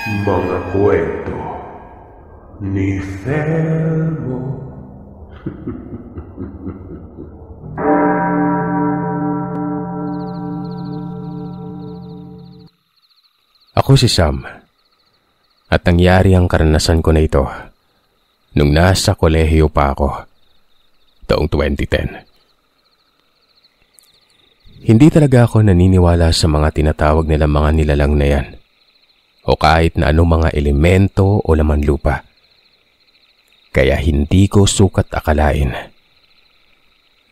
Mga kwento ni Felmo. Ako si Sam, at nangyari ang karanasan ko na ito nung nasa kolehiyo pa ako, taong 2010. Hindi talaga ako naniniwala sa mga tinatawag nilang mga nilalang na yan, o kahit na anong mga elemento o laman lupa. Kaya hindi ko sukat akalain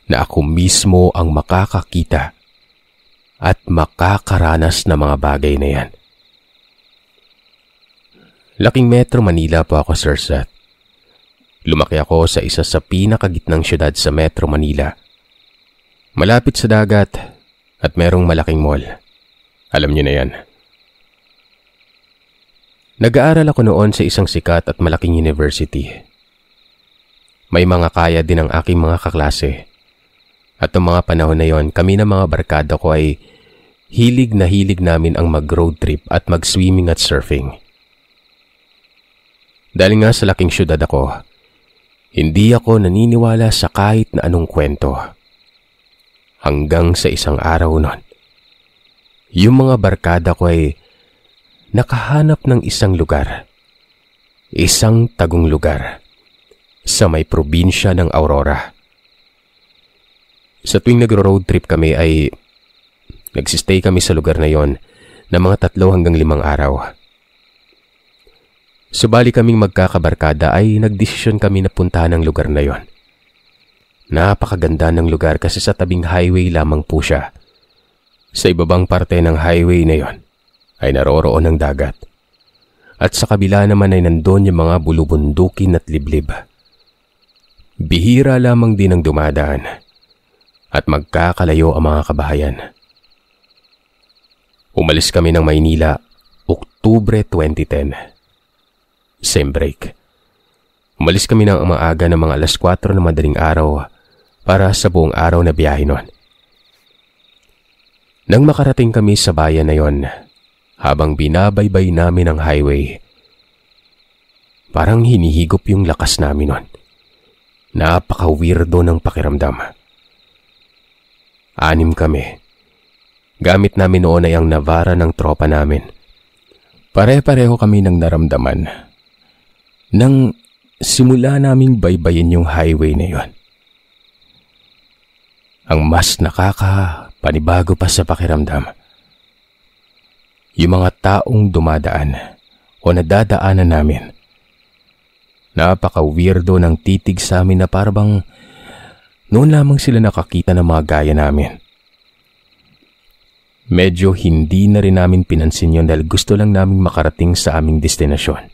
na ako mismo ang makakakita at makakaranas ng mga bagay na yan. Laking Metro Manila po ako, Sir Seth. Lumaki ako sa isa sa pinakagitnang syudad sa Metro Manila. Malapit sa dagat at merong malaking mall. Alam niyo na yan. Nag-aaral ako noon sa isang sikat at malaking university. May mga kaya din ang aking mga kaklase. At noong mga panahon na yon, kami na mga barkada ko ay hilig na hilig namin ang mag-road trip at mag-swimming at surfing. Dahil nga sa laking syudad ako, hindi ako naniniwala sa kahit na anong kwento. Hanggang sa isang araw nun, yung mga barkada ko ay nakahanap ng isang lugar, isang tagong lugar, sa may probinsya ng Aurora. Sa tuwing nagro-road trip kami ay nagsistay kami sa lugar na yon ng mga 3 hanggang 5 araw. Subali kaming magkakabarkada ay nagdesisyon kami na puntahan ang lugar na yon. Napakaganda ng lugar kasi sa tabing highway lamang po siya. Sa ibabang parte ng highway na yon ay naroroon ang dagat. At sa kabila naman ay nandoon yung mga bulubundukin at liblib. Bihira lamang din ang dumadaan at magkakalayo ang mga kabahayan. Umalis kami ng Maynila, Oktubre 2010. Sem break. Umalis kami ng maaga ng mga 4:00 ng madaling araw para sa buong araw na biyahe nun. Nang makarating kami sa bayan na yon, habang binabaybay namin ang highway, parang hinihigop yung lakas namin nun. Napaka-weirdo ng pakiramdam. 6 kami. Gamit namin noon ay ang Navara ng tropa namin. Pare-pareho kami ng naramdaman nang simula naming baybayin yung highway na yon. Ang mas nakakapanibago pa sa pakiramdam, yung mga taong dumadaan o nadadaanan namin. Napaka-weirdo ng titig sa amin na parang noon lamang sila nakakita ng mga gaya namin. Medyo hindi na rin namin pinansin yun dahil gusto lang namin makarating sa aming destinasyon.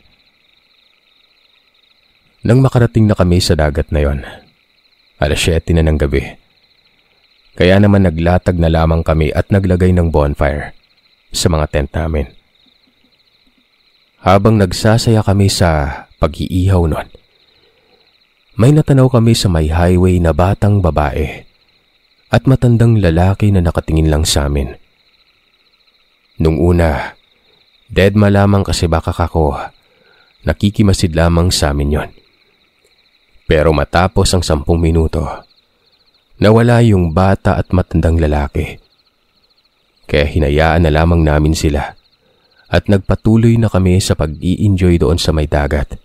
Nang makarating na kami sa dagat na yon, 7:00 na ng gabi. Kaya naman naglatag na lamang kami at naglagay ng bonfire sa mga tent namin. Habang nagsasaya kami sa pag-iihaw nun, may natanaw kami sa may highway na batang babae at matandang lalaki na nakatingin lang sa amin. Nung una, deadma lamang kasi baka kako, nakikimasid lamang sa amin yon. Pero matapos ang 10 minuto, nawala yung bata at matandang lalaki. Kaya hinayaan na lamang namin sila at nagpatuloy na kami sa pag-i-enjoy doon sa may dagat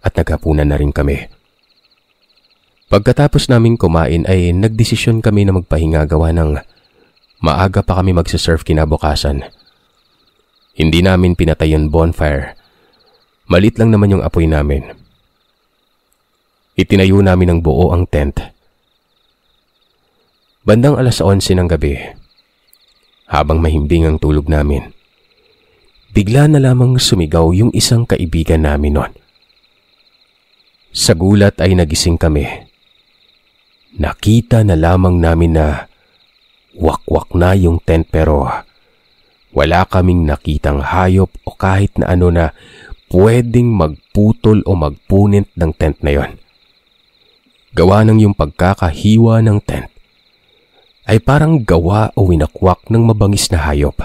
at naghapunan na rin kami. Pagkatapos naming kumain ay nagdesisyon kami na magpahinga gawa ng maaga pa kami magsasurf kinabukasan. Hindi namin pinatay yung bonfire. Malit lang naman yung apoy namin. Itinayo namin ng buo ang tent. Bandang 11:00 ng gabi, habang mahimbing ang tulog namin, bigla na lamang sumigaw yung isang kaibigan namin nun. Sa gulat ay nagising kami. Nakita na lamang namin na wakwak na yung tent pero wala kaming nakitang hayop o kahit na ano na pwedeng magputol o magpunit ng tent na yon. Gawa ng yung pagkakahiwa ng tent ay parang gawa o winakwak ng mabangis na hayop.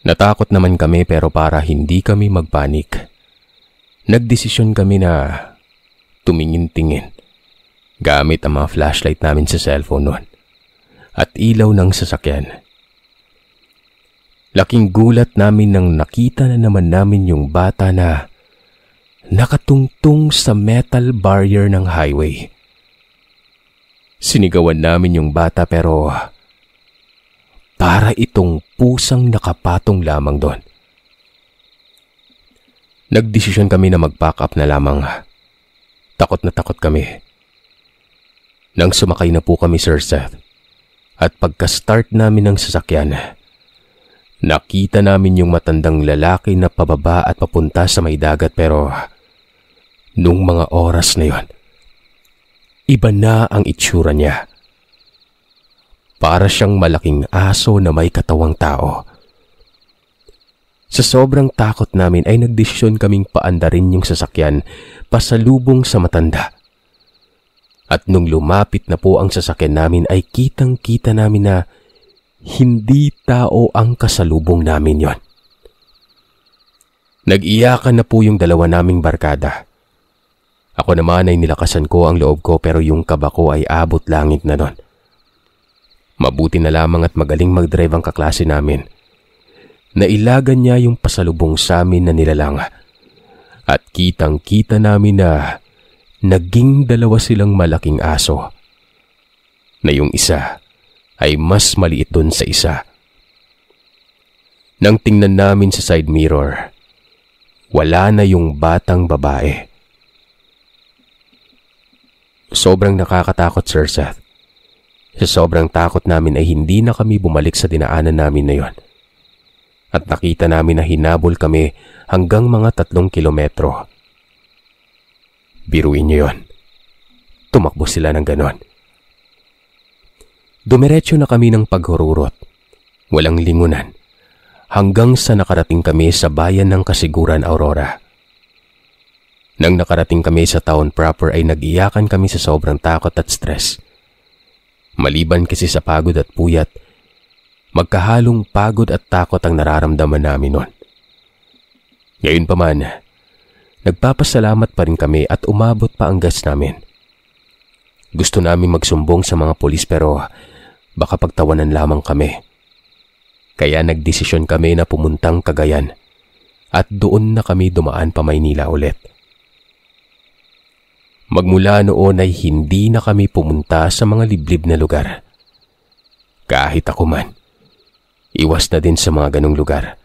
Natakot naman kami pero para hindi kami magpanik, nagdesisyon kami na tumingin-tingin gamit ang mga flashlight namin sa cellphone noon at ilaw ng sasakyan. Laking gulat namin nang nakita na naman namin yung bata na nakatungtong sa metal barrier ng highway. Sinigawan namin yung bata pero para itong pusang nakapatong lamang doon. Nagdesisyon kami na mag-pack up na lamang. Takot na takot kami. Nang sumakay na po kami, Sir Seth, at pagka-start namin ng sasakyan, nakita namin yung matandang lalaki na pababa at papunta sa may dagat pero nung mga oras na yon, iba na ang itsura niya. Para siyang malaking aso na may katawang tao. Sa sobrang takot namin ay nagdesisyon kaming paandarin yung sasakyan pasalubong sa matanda. At nung lumapit na po ang sasakyan namin ay kitang-kita namin na hindi tao ang kasalubong namin yon. Nag-iyakan na po yung dalawa naming barkada. Ako naman ay nilakasan ko ang loob ko pero yung kaba ko ay abot langit na nun. Mabuti na lamang at magaling mag-drive ang kaklase namin. Nailagan niya yung pasalubong sa amin na nilalang. At kitang-kita namin na naging dalawa silang malaking aso. Na yung isa ay mas maliit dun sa isa. Nang tingnan namin sa side mirror, wala na yung batang babae. Sobrang nakakatakot, Sir Seth. Sa sobrang takot namin ay hindi na kami bumalik sa dinaanan namin na yon. At nakita namin na hinabol kami hanggang mga 3 kilometro. Biruin niyo yon. Tumakbo sila ng ganon. Dumiretso na kami ng paghururot. Walang lingunan. Hanggang sa nakarating kami sa bayan ng Kasiguran, Aurora. Nang nakarating kami sa town proper ay nag-iyakan kami sa sobrang takot at stress. Maliban kasi sa pagod at puyat, magkahalong pagod at takot ang nararamdaman namin noon. Ngayon pa man, nagpapasalamat pa rin kami at umabot pa ang gas namin. Gusto namin magsumbong sa mga pulis pero baka pagtawanan lamang kami. Kaya nagdesisyon kami na pumuntang Cagayan at doon na kami dumaan pa Maynila ulit. Magmula noon ay hindi na kami pumunta sa mga liblib na lugar. Kahit ako man, iwas na din sa mga ganong lugar.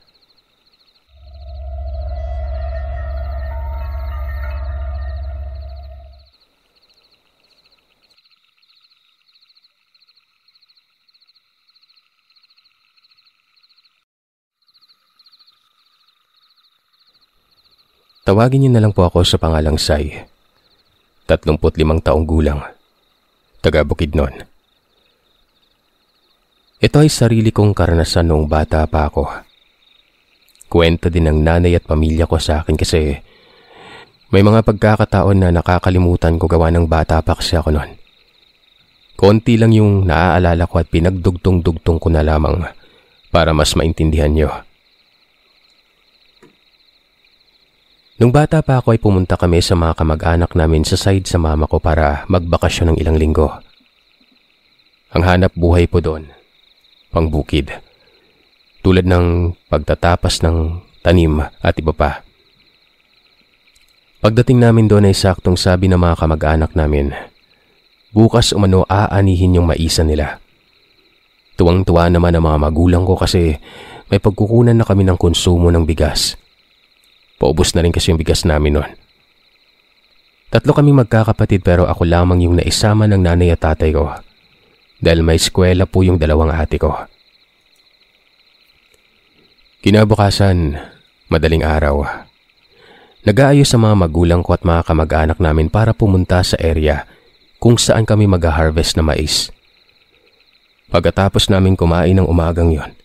Tawagin niyo na lang po ako sa pangalang Sai. 35 taong gulang, taga Bukidnon. Ito ay sarili kong karanasan noong bata pa ako. Kwento din ng nanay at pamilya ko sa akin kasi may mga pagkakataon na nakakalimutan ko gawa ng bata pa kasi ako noon. Konti lang yung naaalala ko at pinagdugtong-dugtong ko na lamang para mas maintindihan niyo. Nung bata pa ako ay pumunta kami sa mga kamag-anak namin sa side sa mama ko para magbakasyon ng ilang linggo. Ang hanap buhay po doon, pangbukid. Tulad ng pagtatapas ng tanim at iba pa. Pagdating namin doon ay saktong sabi ng mga kamag-anak namin, bukas umano aanihin yung maisa nila. Tuwang-tuwa naman ang mga magulang ko kasi may pagkukunan na kami ng konsumo ng bigas. Paubos na rin kasi yung bigas namin noon. 3 kaming magkakapatid pero ako lamang yung naisama ng nanay at tatay ko dahil may eskwela po yung 2 ate ko. Kinabukasan, madaling araw, nag-aayos sa mga magulang ko at mga kamag-anak namin para pumunta sa area kung saan kami mag-harvest na mais. Pagkatapos namin kumain ng umagang yon,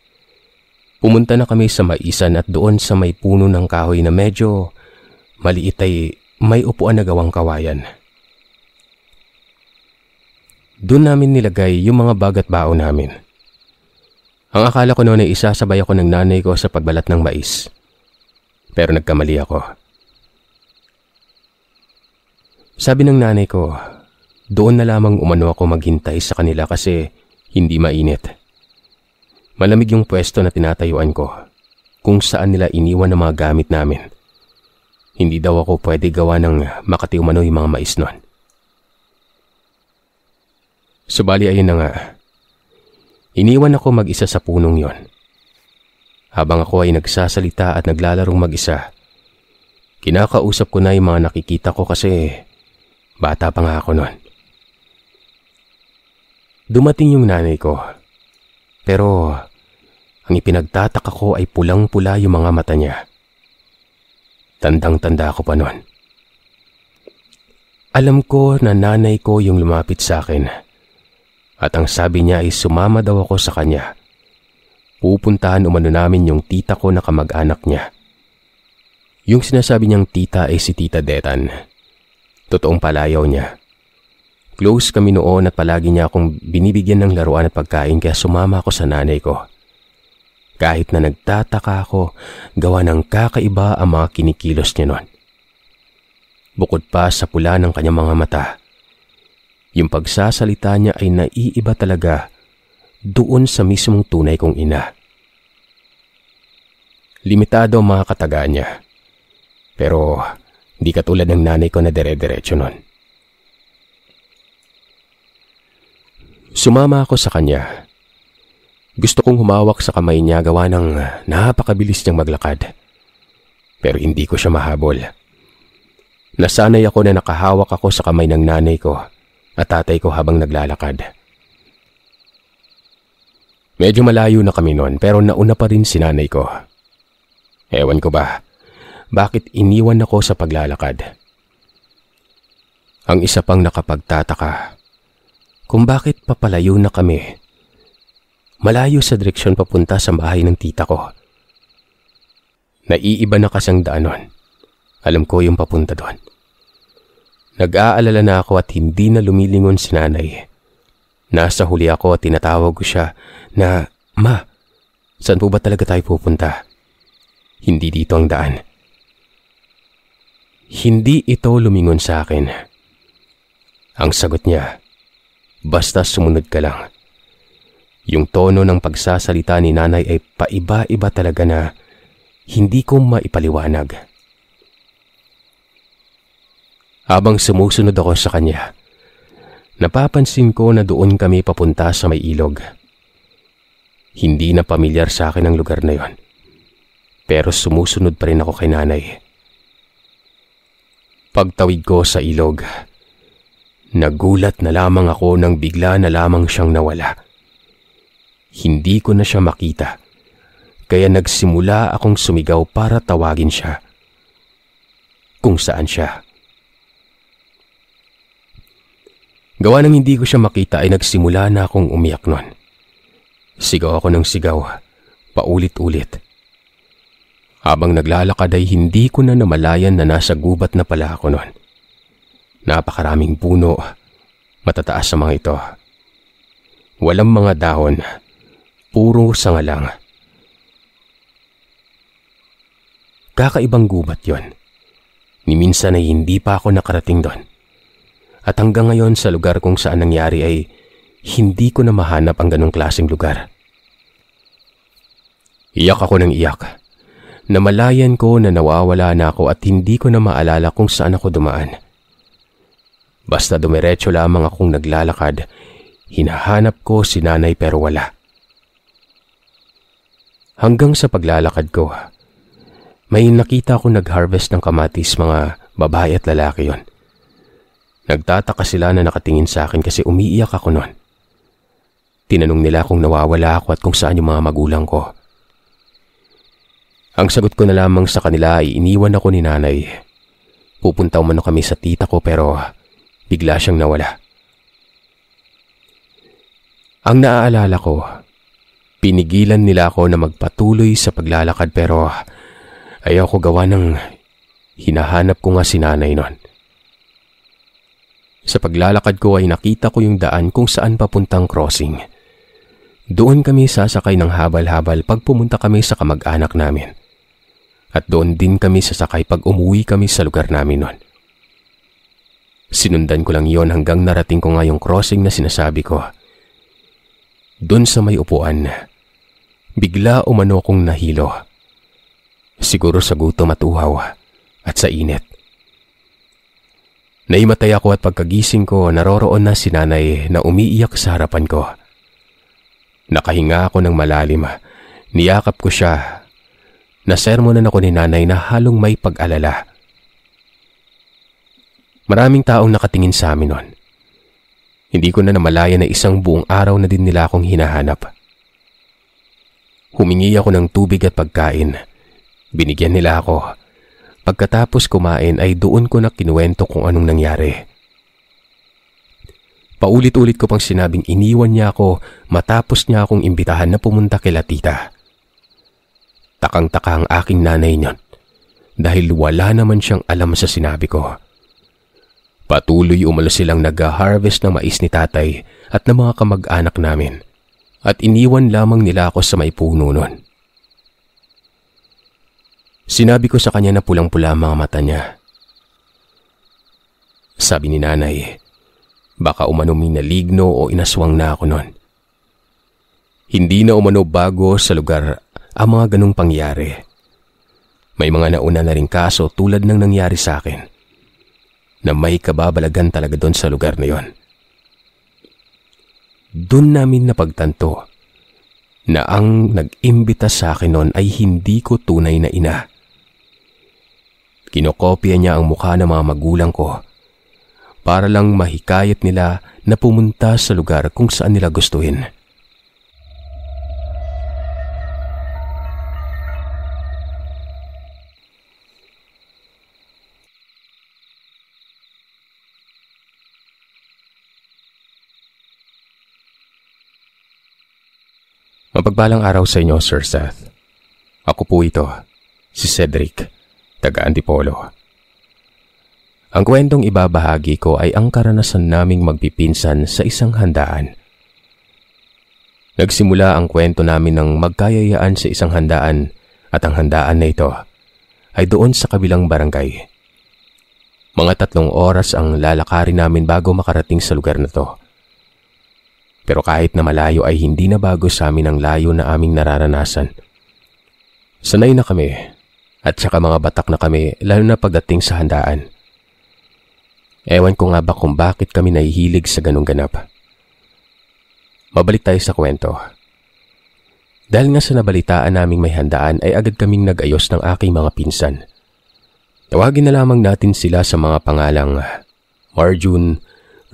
pumunta na kami sa maisan at doon sa may puno ng kahoy na medyo maliit ay may upuan na gawang kawayan. Doon namin nilagay yung mga bag at baon namin. Ang akala ko noon ay isasabay ako ng nanay ko sa pagbalat ng mais. Pero nagkamali ako. Sabi ng nanay ko, doon na lamang umano ako maghintay sa kanila kasi hindi mainit. Malamig yung pwesto na tinatayuan ko, kung saan nila iniwan ang mga gamit namin. Hindi daw ako pwede gawa ng makati umano yung mga mais noon. Subali ayun na nga. Iniwan ako mag-isa sa punong yon. Habang ako ay nagsasalita at naglalarong mag-isa, kinakausap ko na yung mga nakikita ko kasi bata pa nga ako noon. Dumating yung nanay ko, pero ang ipinagtataka ko ay pulang-pula yung mga mata niya. Tandang-tanda ako pa noon. Alam ko na nanay ko yung lumapit sa akin. At ang sabi niya ay sumama daw ako sa kanya. Pupuntahan umano namin yung tita ko na kamag-anak niya. Yung sinasabi niyang tita ay si Tita Detan. Totoong palayaw niya. Close kami noon at palagi niya akong binibigyan ng laruan at pagkain kaya sumama ako sa nanay ko. Kahit na nagtataka ako, gawa ng kakaiba ang mga kinikilos niya noon. Bukod pa sa pula ng kanyang mga mata, yung pagsasalita niya ay naiiba talaga doon sa mismong tunay kong ina. Limitado ang mga katagaan niya. Pero di katulad ng nanay ko na dire-diretso nun. Sumama ako sa kanya. Gusto kong humawak sa kamay niya gawa ng napakabilis niyang maglakad. Pero hindi ko siya mahabol. Nasanay ako na nakahawak ako sa kamay ng nanay ko at tatay ko habang naglalakad. Medyo malayo na kami noon pero nauna pa rin si nanay ko. Ewan ko ba, bakit iniwan ako sa paglalakad? Ang isa pang nakapagtataka, kung bakit papalayo na kami. Malayo sa direksyon papunta sa bahay ng tita ko. Naiiba na kasang daan nun. Alam ko yung papunta doon. Nag-aalala na ako at hindi na lumilingon si nanay. Nasa huli ako at tinatawag ko siya na, "Ma, saan po ba talaga tayo pupunta? Hindi dito ang daan." Hindi ito lumingon sa akin. Ang sagot niya, "Basta sumunod ka lang." Yung tono ng pagsasalita ni nanay ay paiba-iba talaga na hindi ko maipaliwanag. Habang sumusunod ako sa kanya, napapansin ko na doon kami papunta sa may ilog. Hindi na pamilyar sa akin ang lugar na yon. Pero sumusunod pa rin ako kay nanay. Pagtawid ko sa ilog, nagulat na lamang ako nang bigla na lamang siyang nawala. Hindi ko na siya makita, kaya nagsimula akong sumigaw para tawagin siya. Kung saan siya? Gawa ng hindi ko siya makita ay nagsimula na akong umiyak nun. Sigaw ako ng sigaw, paulit-ulit. Habang naglalakad ay hindi ko na namalayan na nasa gubat na pala ako nun. Napakaraming puno, matataas sa mga ito. Walang mga dahon, puro sanga lang. Kakaibang gubat yon. Ni minsan ay hindi pa ako nakarating doon. At hanggang ngayon sa lugar kung saan nangyari ay hindi ko na mahanap ang ganong klaseng lugar. Iyak ako ng iyak. Namalayan ko na nawawala na ako at hindi ko na maalala kung saan ako dumaan. Basta dumiretso lamang akong naglalakad, hinahanap ko si nanay pero wala. Hanggang sa paglalakad ko, may nakita ko nag-harvest ng kamatis, mga babae at lalaki yon. Nagtataka sila na nakatingin sa akin kasi umiiyak ako noon. Tinanong nila kung nawawala ako at kung saan yung mga magulang ko. Ang sagot ko na lamang sa kanila ay iniwan ako ni nanay. Pupunta umano kami sa tita ko pero bigla siyang nawala. Ang naaalala ko, pinigilan nila ako na magpatuloy sa paglalakad pero ayaw ko gawa ng hinahanap ko nga si nanay noon. Sa paglalakad ko ay nakita ko yung daan kung saan papuntang crossing. Doon kami sasakay ng habal-habal pag pumunta kami sa kamag-anak namin. At doon din kami sasakay pag umuwi kami sa lugar namin noon. Sinundan ko lang yon hanggang narating ko nga yung crossing na sinasabi ko. Doon sa may upuan, bigla umano kong nahilo. Siguro sa gutom at uhaw at sa init. Naimatay ako at pagkagising ko, naroroon na si nanay na umiiyak sa harapan ko. Nakahinga ako ng malalim, niyakap ko siya. Nasermonan ako ni nanay na halong may pag-alala. Maraming taong nakatingin sa amin noon. Hindi ko na namalaya na isang buong araw na din nila akong hinahanap. Humingi ako ng tubig at pagkain. Binigyan nila ako. Pagkatapos kumain ay doon ko na kinuwento kung anong nangyari. Paulit-ulit ko pang sinabing iniwan niya ako matapos niya akong imbitahan na pumunta kila tita. Takang-taka ang aking nanay niyon dahil wala naman siyang alam sa sinabi ko. Patuloy umalo silang nag-harvest ng mais ni tatay at ng mga kamag-anak namin at iniwan lamang nila ako sa may puno nun. Sinabi ko sa kanya na pulang-pula ang mga mata niya. Sabi ni nanay, baka umano minaligno o inaswang na ako nun. Hindi na umano bago sa lugar ang mga ganong pangyari. May mga nauna na rin kaso tulad ng nangyari sa akin na may kababalagan talaga doon sa lugar na yon. Doon namin napagtanto na ang nag-imbita sa akin noon ay hindi ko tunay na ina. Kinokopya niya ang mukha ng mga magulang ko para lang mahikayat nila na pumunta sa lugar kung saan nila gustuhin. Mapagpalang araw sa inyo, Sir Seth. Ako po ito, si Cedric, taga Antipolo. Ang kwentong ibabahagi ko ay ang karanasan naming magpipinsan sa isang handaan. Nagsimula ang kwento namin ng magkayayaan sa isang handaan at ang handaan na ito ay doon sa kabilang barangay. Mga 3 oras ang lalakarin namin bago makarating sa lugar na to. Pero kahit na malayo ay hindi na bago sa amin ang layo na aming nararanasan. Sanay na kami at saka mga batak na kami lalo na pagdating sa handaan. Ewan ko nga ba kung bakit kami nahihilig sa ganung ganap. Mabalik tayo sa kwento. Dahil nga sa nabalitaan naming may handaan ay agad kaming nag-ayos ng aking mga pinsan. Tawagin na lamang natin sila sa mga pangalang Marjun,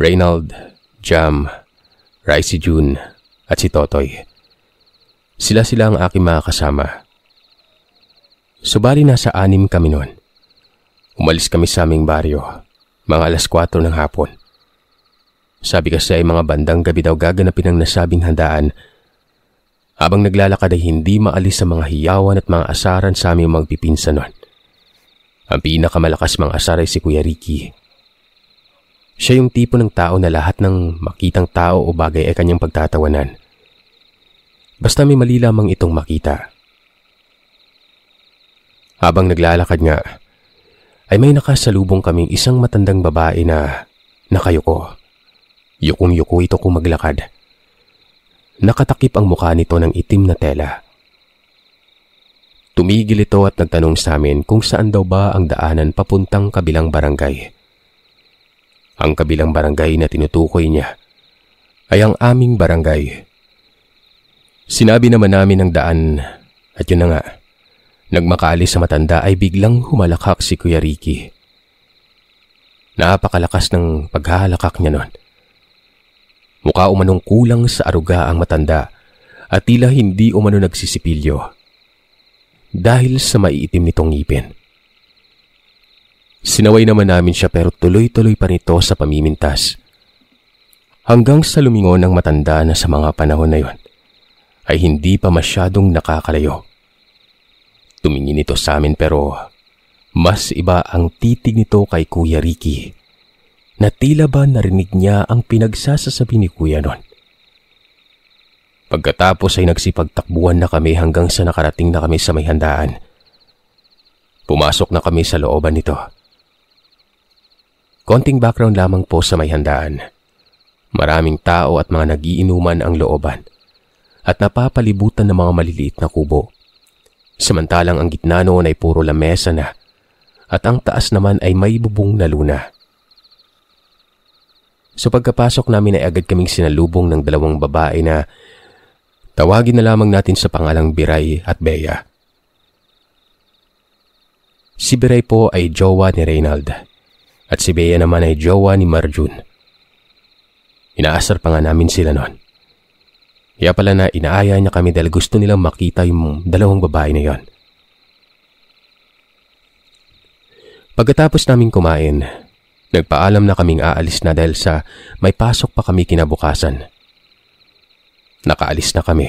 Reynald, Jam, Ricey June at si Totoy. Sila ang aking mga kasama. Subali nasa 6 kami noon. Umalis kami sa aming baryo, mga 4:00 ng hapon. Sabi kasi ay mga bandang gabi daw gaganapin ang nasabing handaan. Habang naglalakad ay hindi maalis sa mga hiyawan at mga asaran sa aming magpipinsan noon. Ang pinakamalakas mga asar ay si Kuya Ricky. Siya yung tipo ng tao na lahat ng makitang tao o bagay ay kanyang pagtatawanan. Basta may mali lamang itong makita. Habang naglalakad nga, ay may nakasalubong kaming isang matandang babae na nakayuko. Yukong-yuko ito kung maglakad. Nakatakip ang mukha nito ng itim na tela. Tumigil ito at nagtanong sa amin kung saan daw ba ang daanan papuntang kabilang barangay. Ang kabilang barangay na tinutukoy niya ay ang aming barangay. Sinabi naman namin ang daan at yun na nga, nagmakaalis sa matanda ay biglang humalakhak si Kuya Ricky. Napakalakas ng paghahalakak niya noon. Mukha umanong kulang sa aruga ang matanda at tila hindi umano nagsisipilyo dahil sa maiitim nitong ngipin. Sinaway naman namin siya pero tuloy-tuloy pa nito sa pamimintas. Hanggang sa lumingon ang matanda na sa mga panahon na yon ay hindi pa masyadong nakakalayo. Tumingin ito sa amin pero mas iba ang titig nito kay Kuya Ricky na tila ba narinig niya ang pinagsasasabi ni Kuya noon. Pagkatapos ay nagsipagtakbuhan na kami hanggang sa nakarating na kami sa may handaan. Pumasok na kami sa looban nito. Konting background lamang po sa may handaan. Maraming tao at mga nagiinuman ang looban at napapalibutan ng mga maliliit na kubo. Samantalang ang gitna noon ay puro lamesa na at ang taas naman ay may bubong na luna. So pagkapasok namin ay agad kaming sinalubong ng dalawang babae na tawagin na lamang natin sa pangalang Biray at Bea. Si Biray po ay jowa ni Reynald at si Bea naman ay jowa ni Marjun. Inaasar pa nga namin sila noon. Kaya pala na inaaya niya kami dahil gusto nilang makita yung dalawang babae na yon. Pagkatapos naming kumain, nagpaalam na kaming aalis na dahil sa may pasok pa kami kinabukasan. Nakaalis na kami.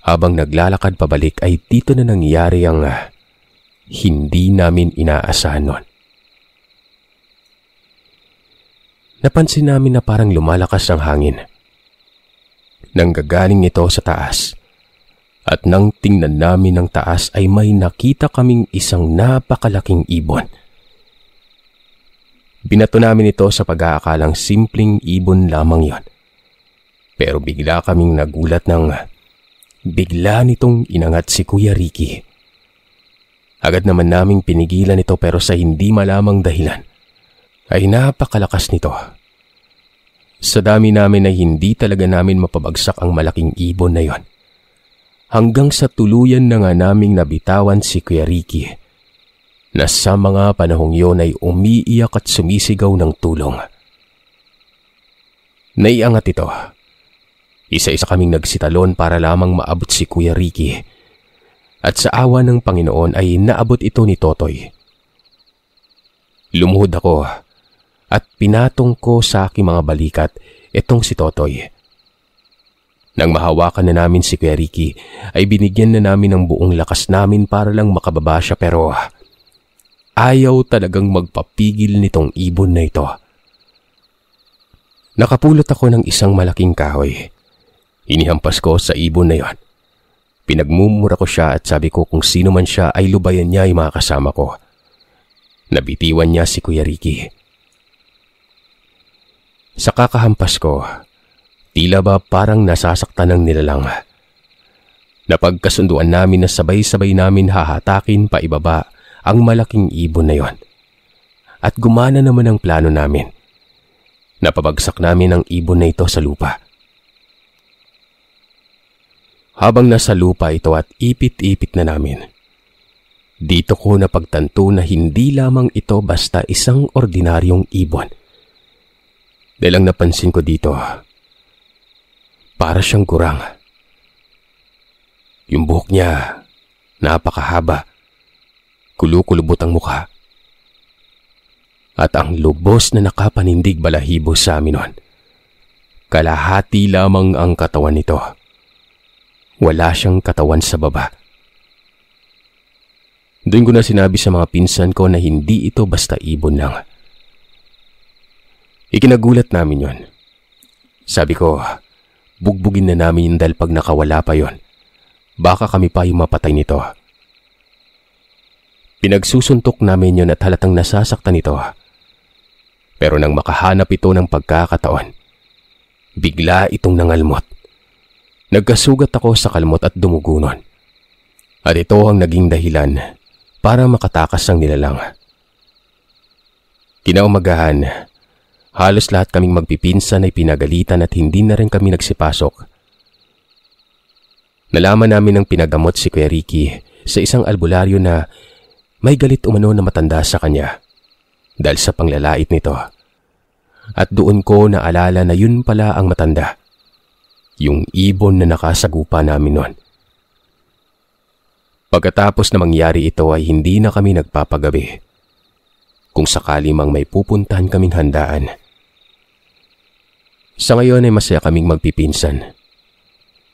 Habang naglalakad pabalik ay dito na nangyari ang hindi namin inaasahan noon. Napansin namin na parang lumalakas ang hangin. Nanggagaling ito sa taas. At nang tingnan namin ng taas ay may nakita kaming isang napakalaking ibon. Binato namin ito sa pag-aakalang simpleng ibon lamang yon. Pero bigla kaming nagulat nang bigla nitong inangat si Kuya Ricky. Agad naman naming pinigilan ito pero sa hindi malamang dahilan ay napakalakas nito. Sa dami namin ay hindi talaga namin mapabagsak ang malaking ibon na yon. Hanggang sa tuluyan na nga naming nabitawan si Kuya Ricky na sa mga panahong yon ay umiiyak at sumisigaw ng tulong. Naiangat ito. Isa-isa kaming nagsitalon para lamang maabot si Kuya Ricky. At sa awa ng Panginoon ay naabot ito ni Totoy. Lumuhod ako at pinatong ko sa aking mga balikat itong si Totoy. Nang mahawakan na namin si Kuya Ricky ay binigyan na namin ng buong lakas namin para lang makababa siya pero ayaw talagang magpapigil nitong ibon na ito. Nakapulot ako ng isang malaking kahoy. Inihampas ko sa ibon na yon. Pinagmumura ko siya at sabi ko kung sino man siya ay lubayan niya yung mga kasama ko. Nabitiwan niya si Kuya Ricky. Sa kakahampas ko, tila ba parang nasasaktan ng nilalang. Napagkasunduan namin na sabay-sabay namin hahatakin pa ibaba ang malaking ibon na yon. At gumana naman ang plano namin. Napabagsak namin ang ibon na ito sa lupa. Habang nasa lupa ito at ipit-ipit na namin, dito ko napagtanto na hindi lamang ito basta isang ordinaryong ibon. Dahil ang napansin ko dito, para siyang gurang. Yung buhok niya, napakahaba, kulukulubot ang mukha. At ang lubos na nakapanindig balahibo sa amin nun. Kalahati lamang ang katawan nito. Wala siyang katawan sa baba. Doon ko na sinabi sa mga pinsan ko na hindi ito basta ibon lang. Ikinagulat namin yon. Sabi ko, bugbugin na namin yun dahil pag nakawala pa yon, baka kami pa yung mapatay nito. Pinagsusuntok namin yon at halatang nasasaktan ito. Pero nang makahanap ito ng pagkakataon, bigla itong nangalmot. Nagkasugat ako sa kalmot at dumugunon. At ito ang naging dahilan para makatakas ang nilalang. Kinaumagahan, halos lahat kaming magpipinsan ay pinagalitan at hindi na rin kami nagsipasok. Nalaman namin ang pinagamot si Kuya Ricky sa isang albularyo na may galit umano na matanda sa kanya dahil sa panglalait nito. At doon ko naalala na yun pala ang matanda. Yung ibon na nakasagupa namin noon. Pagkatapos na mangyari ito ay hindi na kami nagpapagabi. Kung sakali mang may pupuntahan kaming handaan. Sa ngayon ay masaya kaming magpipinsan.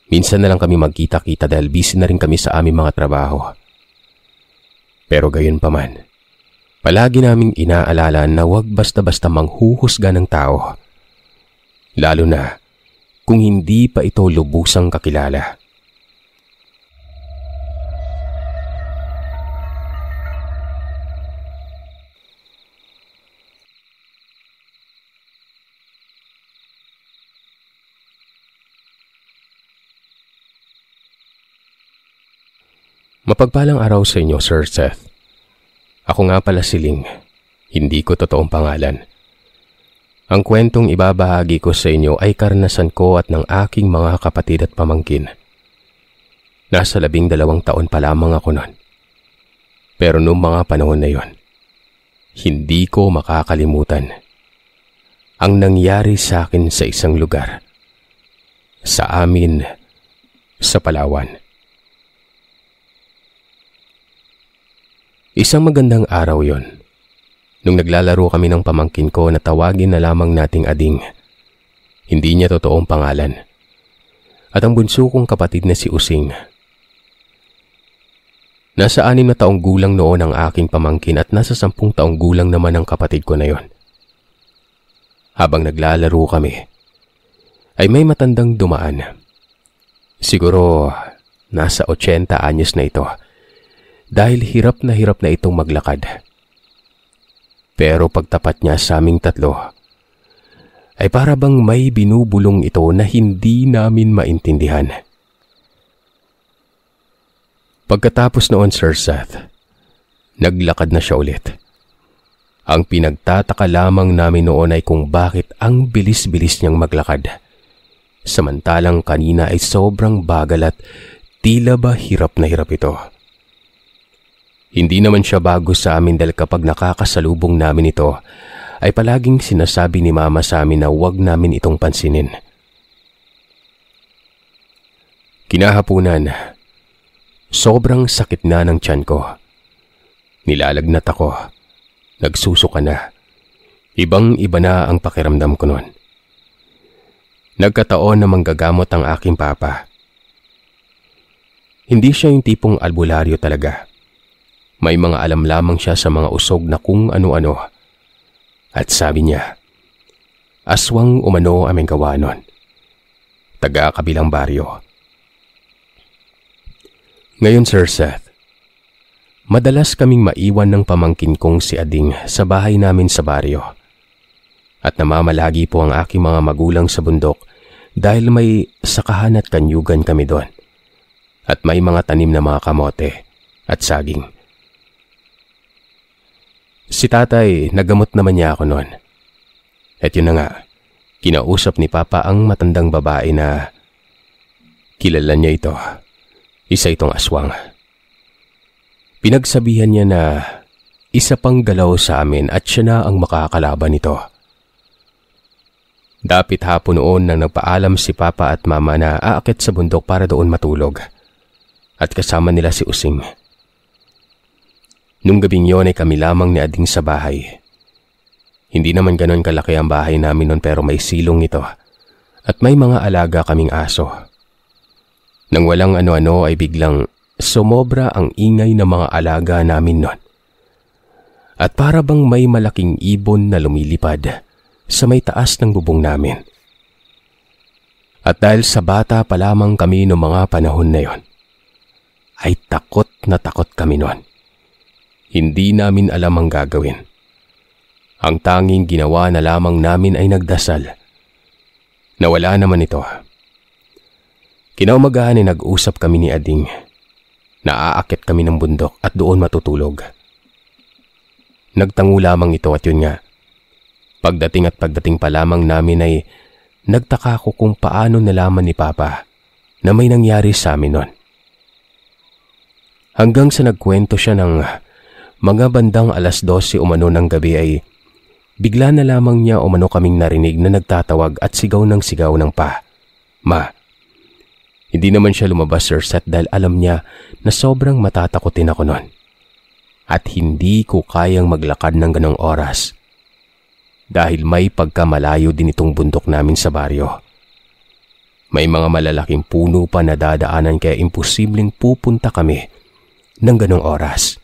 Minsan na lang kami magkita-kita dahil busy na rin kami sa aming mga trabaho. Pero gayon pa man, palagi naming inaalala na huwag basta-basta manghuhusga ng tao. Lalo na kung hindi pa ito lubusang kakilala. Mapagpalang araw sa inyo, Sir Seth. Ako nga pala si Ling, hindi ko totoong pangalan. Ang kwentong ibabahagi ko sa inyo ay karanasan ko at ng aking mga kapatid at pamangkin. Nasa 12 taon pa lamang ako noon. Pero noong mga panahon na yon, hindi ko makakalimutan ang nangyari sa akin sa isang lugar. Sa amin, sa Palawan. Isang magandang araw yon, nung naglalaro kami ng pamangkin ko na tawagin na lamang nating Ading. Hindi niya totoong pangalan. At ang bunso kong kapatid na si Using. Nasa 6 na taong gulang noon ang aking pamangkin at nasa 10 taong gulang naman ang kapatid ko na yon. Habang naglalaro kami, ay may matandang dumaan. Siguro nasa 80 anyos na ito. Dahil hirap na itong maglakad. Pero pagtapat niya sa aming tatlo, ay para bang may binubulong ito na hindi namin maintindihan. Pagkatapos noon, Sir Seth, naglakad na siya ulit. Ang pinagtataka lamang namin noon ay kung bakit ang bilis-bilis niyang maglakad. Samantalang kanina ay sobrang bagal at tila ba hirap na hirap ito. Hindi naman siya bago sa amin dahil kapag nakakasalubong namin ito, ay palaging sinasabi ni Mama sa amin na huwag namin itong pansinin. Kinahapunan, sobrang sakit na ng tiyan ko. Nilalagnat ako, nagsusuka na. Ibang-iba na ang pakiramdam ko noon. Nagkataon na manggagamot ang aking papa. Hindi siya yung tipong albularyo talaga. May mga alam lamang siya sa mga usog na kung ano-ano. At sabi niya, aswang umano aming gawa nun. Taga kabilang baryo. Ngayon, Sir Seth, madalas kaming maiwan ng pamangkin kong si Ading sa bahay namin sa baryo. At namamalagi po ang aking mga magulang sa bundok dahil may sakahan at kanyugan kami doon. At may mga tanim na mga kamote at saging. Si tatay, nagamot naman niya ako noon. At yun na nga, kinausap ni Papa ang matandang babae na kilala niya ito. Isa itong aswang. Pinagsabihan niya na isa pang galaw sa amin at siya na ang makakalaban nito. Dapit hapon noon nang nagpaalam si Papa at Mama na aakyat sa bundok para doon matulog. At kasama nila si Using. Nung gabing yon ay kami lamang ni Ading sa bahay. Hindi naman ganon kalaki ang bahay namin noon pero may silong ito at may mga alaga kaming aso. Nang walang ano-ano ay biglang sumobra ang ingay ng mga alaga namin noon. At para bang may malaking ibon na lumilipad sa may taas ng bubong namin. At dahil sa bata pa lamang kami noong mga panahon na yon, ay takot na takot kami noon. Hindi namin alam ang gagawin. Ang tanging ginawa na lamang namin ay nagdasal. Nawala naman ito. Kinaumagahan ay nag-usap kami ni Ading. Naaakit kami ng bundok at doon matutulog. Nagtango lamang ito at yun nga. Pagdating pa lamang namin ay nagtaka ko kung paano nalaman ni Papa na may nangyari sa amin noon. Hanggang sa nagkwento siya ng mga bandang 12:00 umano ng gabi ay bigla na lamang niya umano kaming narinig na nagtatawag at sigaw ng pa. Ma. Hindi naman siya lumabas, Sir Seth, dahil alam niya na sobrang matatakotin ako noon. At hindi ko kayang maglakad ng ganong oras. Dahil may pagkamalayo din itong bundok namin sa baryo. May mga malalaking puno pa na dadaanan kaya imposibleng pupunta kami ng ganong oras.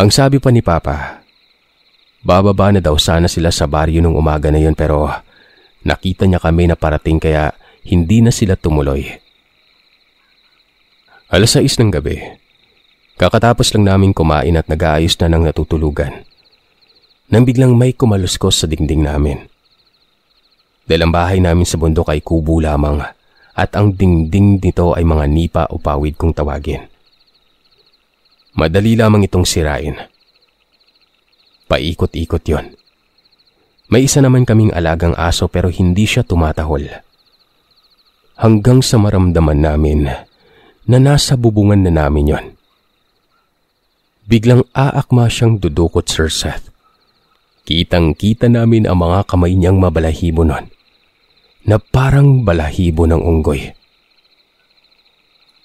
Ang sabi pa ni Papa, bababa na daw sana sila sa baryo nung umaga na yun pero Nakita niya kami na parating kaya hindi na sila tumuloy. 6:00 ng gabi. Kakatapos lang namin kumain at nag-aayos na ng natutulugan. Nang biglang may kumaluskos sa dingding namin. Dahil ang bahay namin sa bundok ay kubo lamang at ang dingding nito ay mga nipa o pawid kung tawagin. Madali lamang itong sirain. Paikot-ikot yon. May isa naman kaming alagang aso pero hindi siya tumatahol. Hanggang sa maramdaman namin na nasa bubungan na namin yon. Biglang aakma siyang dudukot, Sir Seth. Kitang-kita namin ang mga kamay niyang mabalahibo nun, na parang balahibo ng unggoy.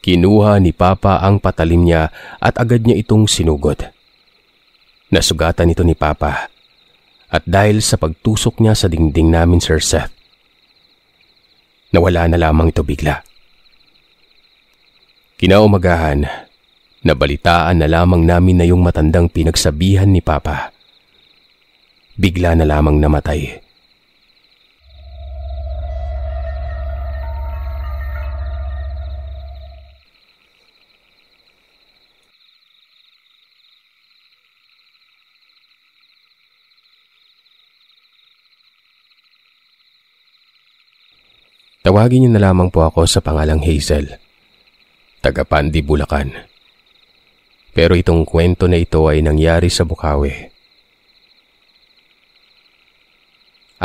Kinuha ni Papa ang patalim niya at agad niya itong sinugod. Nasugatan ito ni Papa. At dahil sa pagtusok niya sa dingding namin, Sir Seth, nawala na lamang ito bigla. Kinaumagahan, nabalitaan na lamang namin na yung matandang pinagsabihan ni Papa bigla na lamang namatay. Tawagin niyo na lamang po ako sa pangalang Hazel, taga Pandi, Bulacan. Pero itong kwento na ito ay nangyari sa Bukawi.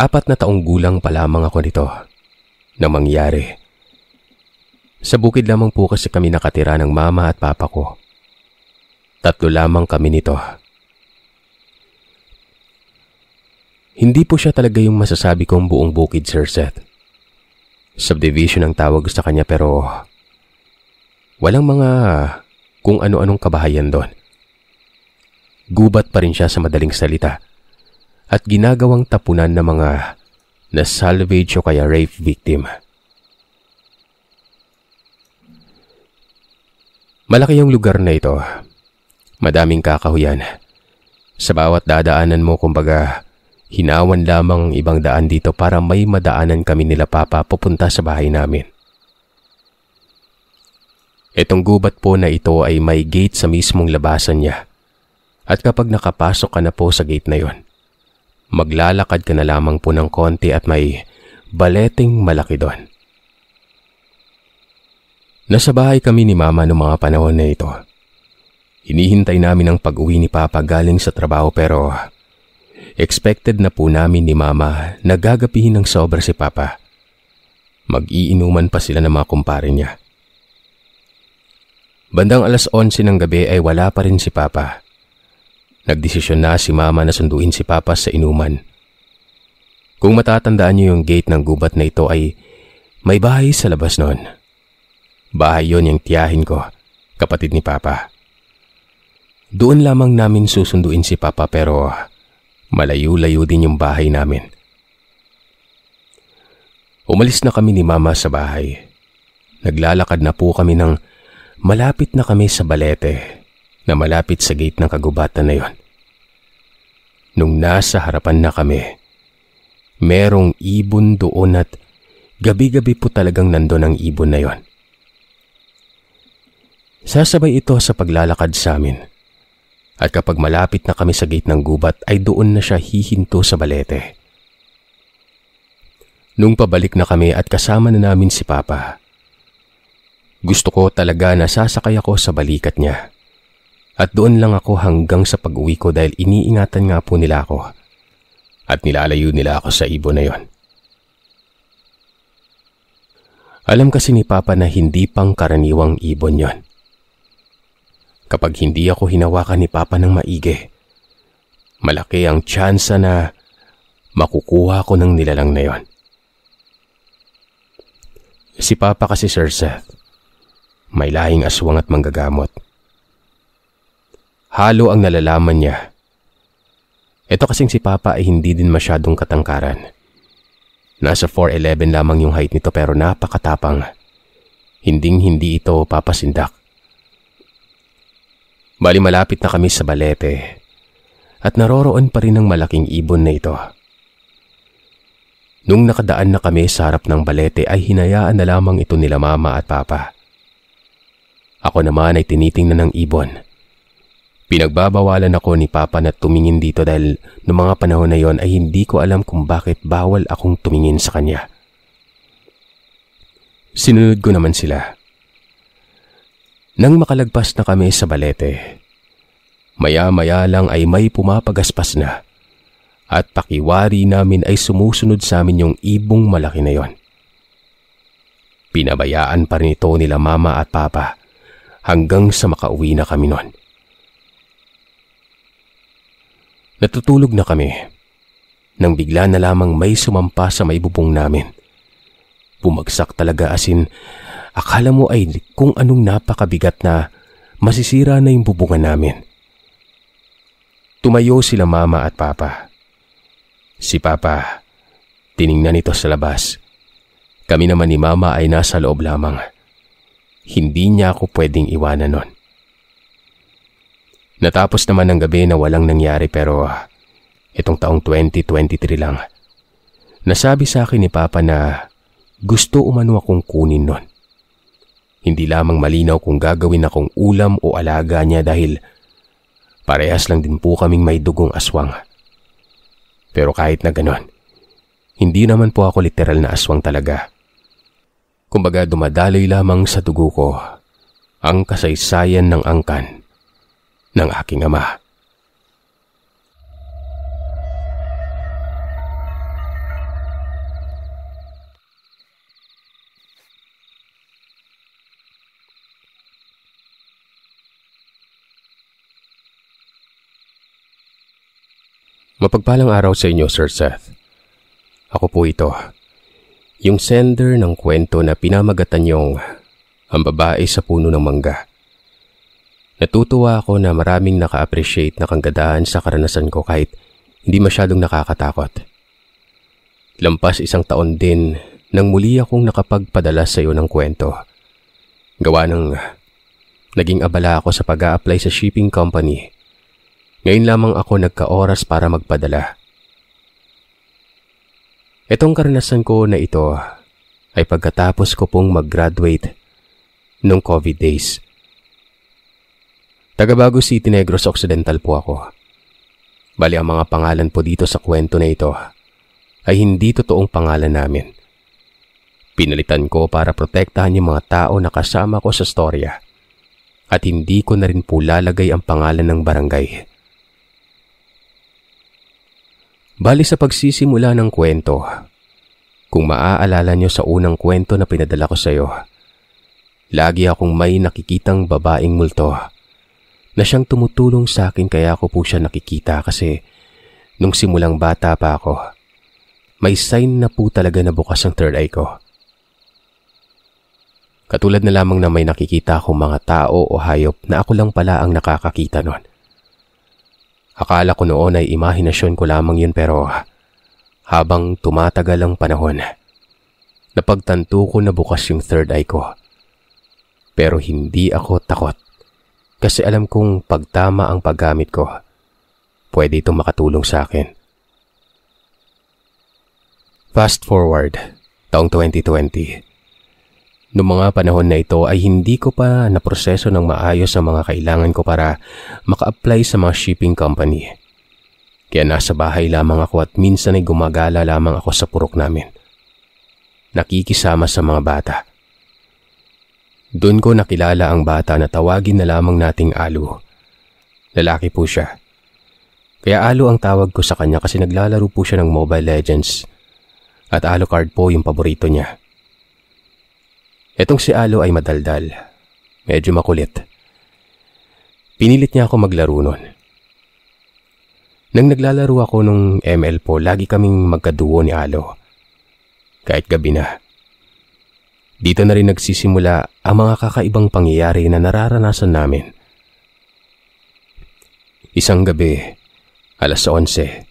4 na taong gulang pa lamang ako nito na mangyari. Sa bukid lamang po kasi kami nakatira ng mama at papa ko. 3 lamang kami nito. Hindi po siya talaga yung masasabi kong buong bukid, Sir Seth. Subdivision ang tawag sa kanya pero walang mga kung ano-anong kabahayan doon. Gubat pa rin siya sa madaling salita at ginagawang tapunan ng mga na-salvage o kaya rape victim. Malaki yung lugar na ito. Madaming kakahuyan. Sa bawat dadaanan mo, kumbaga, hinawan lamang ibang daan dito para may madaanan kami nila Papa pupunta sa bahay namin. Itong gubat po na ito ay may gate sa mismong labasan niya. At kapag nakapasok ka na po sa gate na yon, maglalakad ka na lamang po ng konti at may baleteng malaki doon. Nasa bahay kami ni Mama noong mga panahon na ito. Hinihintay namin ang pag-uwi ni Papa galing sa trabaho pero expected na po namin ni Mama na gagapihin ng sobra si Papa. Mag-iinuman pa sila ng mga kumpare niya. Bandang 11:00 ng gabi ay wala pa rin si Papa. Nagdesisyon na si Mama na sunduin si Papa sa inuman. Kung matatandaan niyo yung gate ng gubat na ito ay may bahay sa labas noon. Bahay yon yung tiyahin ko, kapatid ni Papa. Doon lamang namin susunduin si Papa pero malayo-layo din yung bahay namin. Umalis na kami ni Mama sa bahay. Naglalakad na po kami ng malapit na kami sa balete na malapit sa gate ng kagubatan na yon. Nung nasa harapan na kami, merong ibon doon at gabi-gabi po talagang nandun ang ibon na yon. Sasabay ito sa paglalakad sa amin. At kapag malapit na kami sa gate ng gubat ay doon na siya hihinto sa balete. Nung pabalik na kami at kasama na namin si Papa, gusto ko talaga na sasakay ako sa balikat niya. At doon lang ako hanggang sa pag-uwi ko dahil iniingatan nga po nila ako. At nilalayo nila ako sa ibon na yon. Alam kasi ni Papa na hindi pang karaniwang ibon yon. Kapag hindi ako hinawakan ni Papa ng maigi, malaki ang tsansa na makukuha ko ng nilalang na yon. Si Papa kasi, Sir Seth, may lahing aswang at manggagamot. Halo ang nalalaman niya. Ito kasing si Papa ay hindi din masyadong katangkaran. Nasa 4'11" lamang yung height nito pero napakatapang. Hinding-hindi ito papasindak. Bali malapit na kami sa balete at naroroon pa rin ang malaking ibon na ito. Nung nakadaan na kami sa harap ng balete ay hinayaan na lamang ito nila mama at papa. Ako naman ay tinitingnan ng ibon. Pinagbabawalan ako ni papa na tumingin dito dahil noong mga panahon na yon ay hindi ko alam kung bakit bawal akong tumingin sa kanya. Sinunod ko naman sila. Nang makalagpas na kami sa balete, maya-maya lang ay may pumapagaspas na at pakiwari namin ay sumusunod sa amin yung ibong malaki na yon. Pinabayaan pa rin ito nila mama at papa hanggang sa makauwi na kami nun. Natutulog na kami nang bigla na lamang may sumampa sa may bubong namin. Bumagsak talaga, as in, akala mo ay kung anong napakabigat na masisira na yung bubungan namin. Tumayo sila mama at papa. Si papa, tiningnan ito sa labas. Kami naman ni mama ay nasa loob lamang. Hindi niya ako pwedeng iwanan nun. Natapos naman ang gabi na walang nangyari, pero itong taong 2023 lang, nasabi sa akin ni papa na gusto umano akong kunin nun. Hindi lamang malinaw kung gagawin akong ulam o alaga niya dahil parehas lang din po kaming may dugong aswang. Pero kahit na ganon, hindi naman po ako literal na aswang talaga. Kumbaga dumadaloy lamang sa dugo ko ang kasaysayan ng angkan ng aking ama. Mapagpalang araw sa inyo, Sir Seth. Ako po ito, yung sender ng kwento na pinamagatan yung Ang Babae sa Puno ng Mangga. Natutuwa ako na maraming naka-appreciate na kagandaan sa karanasan ko kahit hindi masyadong nakakatakot. Lampas 1 taon din nang muli akong nakapagpadala sa iyo ng kwento. Gawa ng naging abala ako sa pag-a-apply sa shipping company. Ngayon lamang ako nagka-oras para magpadala. Itong karanasan ko na ito ay pagkatapos ko pong mag-graduate nung COVID days. Taga Bago City, Negros Occidental po ako. Bali ang mga pangalan po dito sa kwento na ito ay hindi totoong pangalan namin. Pinalitan ko para protektahan yung mga tao na kasama ko sa storya at hindi ko na rin po lalagay ang pangalan ng barangay. Bali sa pagsisimula ng kwento, kung maaalala nyo sa unang kwento na pinadala ko sa iyo, lagi akong may nakikitang babaeng multo na siyang tumutulong sa akin, kaya ako po siya nakikita kasi nung simulang bata pa ako, may sign na po talaga na bukas ang third eye ko. Katulad na lamang na may nakikita akong mga tao o hayop na ako lang pala ang nakakakita nun. Akala ko noon ay imahinasyon ko lamang yun, pero habang tumatagal ang panahon, napagtanto ko na bukas yung third eye ko. Pero hindi ako takot kasi alam kong pagtama ang paggamit ko, pwede itong makatulong sa akin. Fast forward, taong 2020. Noong mga panahon na ito ay hindi ko pa naproseso ng maayos ang mga kailangan ko para maka-apply sa mga shipping company. Kaya nasa bahay lamang ako at minsan ay gumagala lamang ako sa purok namin. Nakikisama sa mga bata. Doon ko nakilala ang bata na tawagin na lamang nating Alu. Lalaki po siya. Kaya Alu ang tawag ko sa kanya kasi naglalaro po siya ng Mobile Legends. At Alucard po yung paborito niya. Etong si Alu ay madaldal. Medyo makulit. Pinilit niya ako maglaro nun. Nang naglalaro ako nung ML po, lagi kaming magkaduo ni Alu. Kahit gabi na. Dito na rin nagsisimula ang mga kakaibang pangyayari na nararanasan namin. Isang gabi, 11:00,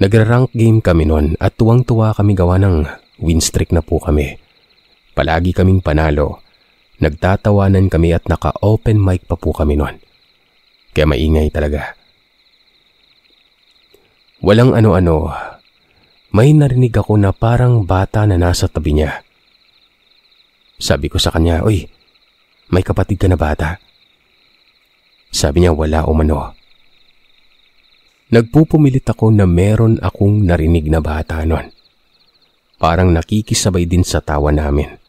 nagra-rank game kami nun at tuwang-tuwa kami gawa ng win streak na po kami. Palagi kaming panalo, nagtatawanan kami at naka-open mic pa po kami nun. Kaya maingay talaga. Walang ano-ano, may narinig ako na parang bata na nasa tabi niya. Sabi ko sa kanya, "Uy, may kapatid ka na bata?" Sabi niya wala umano. Nagpupumilit ako na meron akong narinig na bata nun. Parang nakikisabay din sa tawa namin.